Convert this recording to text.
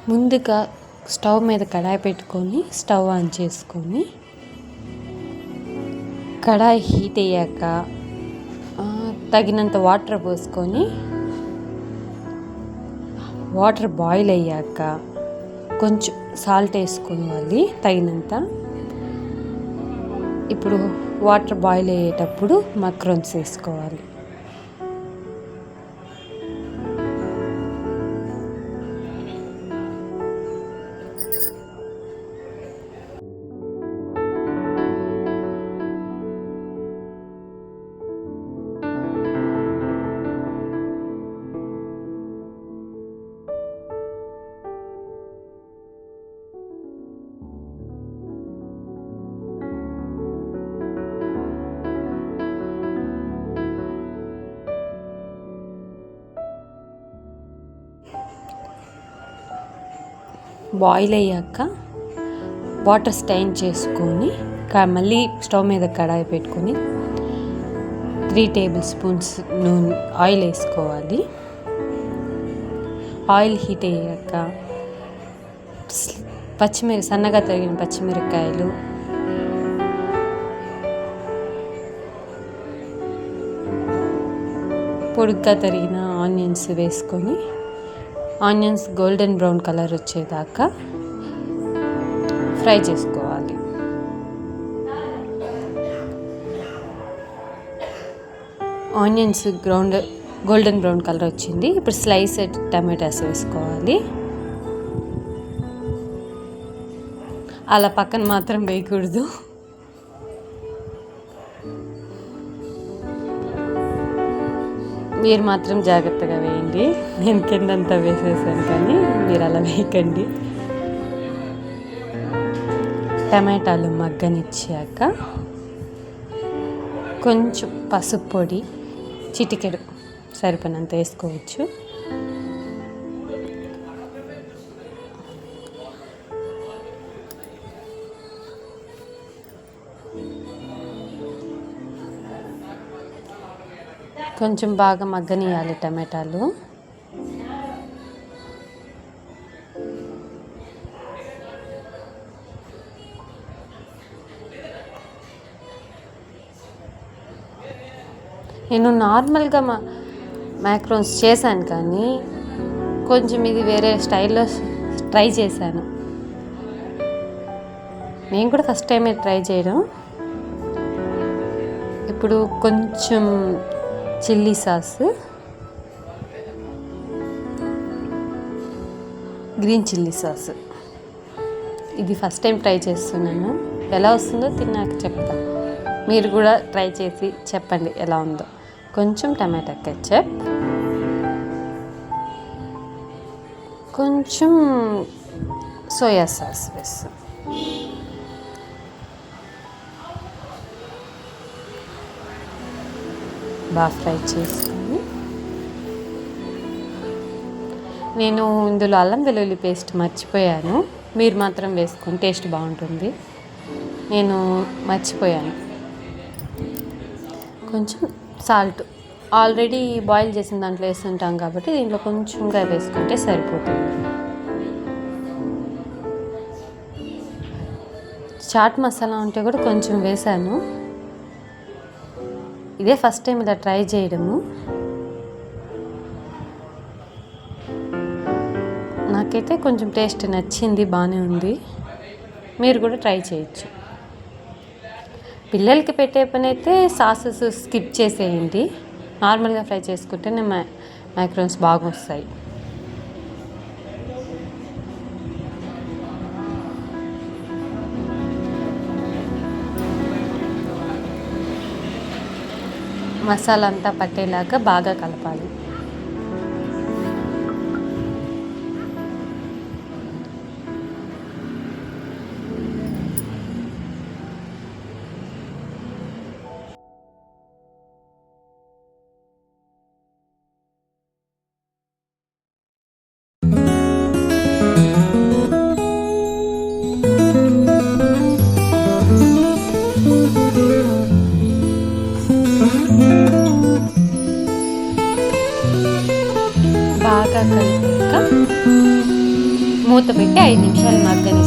ముందుగా స్టవ్ మీద కడాయి పెట్టుకొని స్టవ్ ఆన్ చేసుకొని కడాయి హీట్ అయ్యాక తగినంత వాటర్ పోసుకొని వాటర్ బాయిల్ అయ్యాక కొంచెం సాల్ట్ వేసుకోవాలి తగినంత. ఇప్పుడు వాటర్ బాయిల్ అయ్యేటప్పుడు మక్రోన్స్ వేసుకోవాలి. బాయిల్ అయ్యాక వాటర్ స్టైన్ చేసుకొని మళ్ళీ స్టవ్ మీద కడాయి పెట్టుకొని 3 టేబుల్ స్పూన్స్ నూనె ఆయిల్ వేసుకోవాలి. ఆయిల్ హీట్ అయ్యాక సన్నగా తరిగిన పచ్చిమిరపకాయలు, పొడుగ్గా తరిగిన ఆనియన్స్ వేసుకొని ఆనియన్స్ గోల్డెన్ బ్రౌన్ కలర్ వచ్చేదాకా ఫ్రై చేసుకోవాలి. ఆనియన్స్ గోల్డెన్ బ్రౌన్ కలర్ వచ్చింది. ఇప్పుడు స్లైసెడ్ టమాటాస్ వేసుకోవాలి. అలా పక్కన మాత్రం వేయకూడదు. మీరు మాత్రం జాగ్రత్తగా వేయండి. నేను కిందంతా వేసేసాను, కానీ మీరు అలా వేయకండి. టమాటాలు మగ్గనిచ్చాక కొంచెం పసుపు పొడి, చిటికెడు సరిపడినంత వేసుకోవచ్చు. కొంచెం బాగా మగ్గనియాలి టమాటాలు. నేను నార్మల్గా మ్యాక్రోన్స్ చేశాను, కానీ కొంచెం ఇది వేరే స్టైల్లో ట్రై చేశాను. నేను కూడా ఫస్ట్ టైమే ట్రై చేయడం. ఇప్పుడు కొంచెం chilli sauce, green chilli sauce, ఇది ఫస్ట్ టైం ట్రై చేస్తున్నాను. ఎలా వస్తుందో తిన్నాక చెప్తా. మీరు కూడా ట్రై చేసి చెప్పండి ఎలా ఉందో. కొంచెం టమాటా కెచప్, కొంచెం సోయా సాస్ వేస్తాం. బాగా ఫ్రై చేసుకొని నేను ఇందులో అల్లం వెల్లుల్లి పేస్ట్ మర్చిపోయాను. మీరు మాత్రం వేసుకొని టేస్ట్ బాగుంటుంది. నేను మర్చిపోయాను. కొంచెం సాల్ట్ ఆల్రెడీ బాయిల్ చేసిన దాంట్లో వేస్తుంటాం కాబట్టి దీంట్లో కొంచెంగా వేసుకుంటే సరిపోతుంది. చాట్ మసాలా ఉంటే కూడా కొంచెం వేసాను. ఇదే ఫస్ట్ టైం ఇలా ట్రై చేయడము. నాకైతే కొంచెం టేస్ట్ నచ్చింది, బాగానే ఉంది. మీరు కూడా ట్రై చేయొచ్చు. పిల్లలకి పెట్టే పని అయితే సాసెస్ స్కిప్ చేసేయండి. నార్మల్గా ఫ్రై చేసుకుంటేనే మ్యాక్రోన్స్ బాగా వస్తాయి. మసాలా అంతా పట్టేలాగా బాగా కలపాలి. బాగా కలిపాక మూత పెట్టి 5 నిమిషాలు మగ్గనిస్తాను.